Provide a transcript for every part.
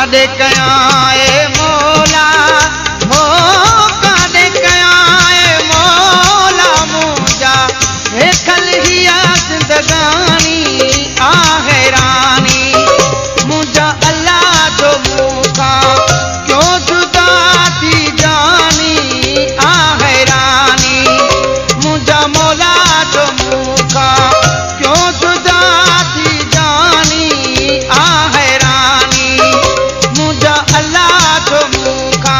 कादे कयाए मौला हो कादे कयाए मौला मुझा हेखल हिया जिंदगानी आ हैरानी मुझा अल्लाह जो मुखा क्यों जुदा थी जानी आ हैरानी मुझा मौला जो मुखा क्यों जुदा थी जानी आ हैरानी मुझा अल्लाह जो मुखा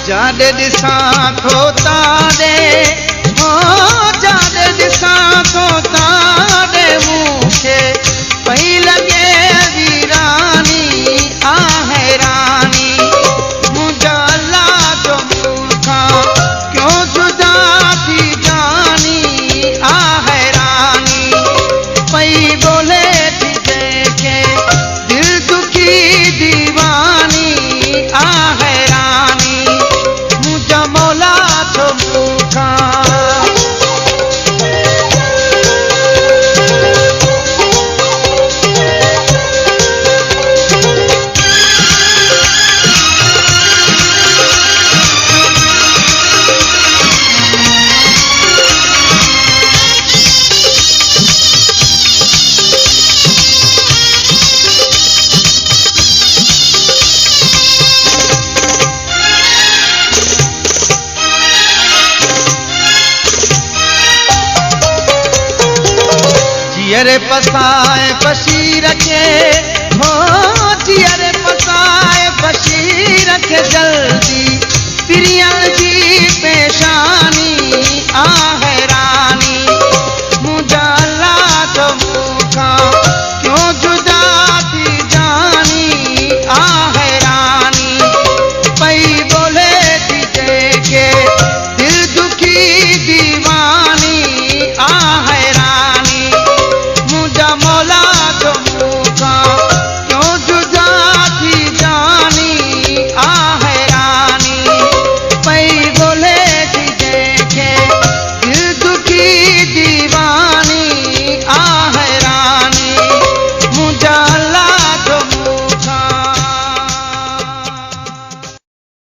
जादे दिसा थो तादे हो जादे दिसा थो तादे मुखे पई लगे वीरानी आ हैरानी मुझा अल्लाह जो मुखा क्यों जुदा थी जानी आ हैरानी पई बोले थी देखे दिल दुखी दीवानी आ हैरानी मुझा मौला जो मुखा जियरे पसाए पसी रखे हो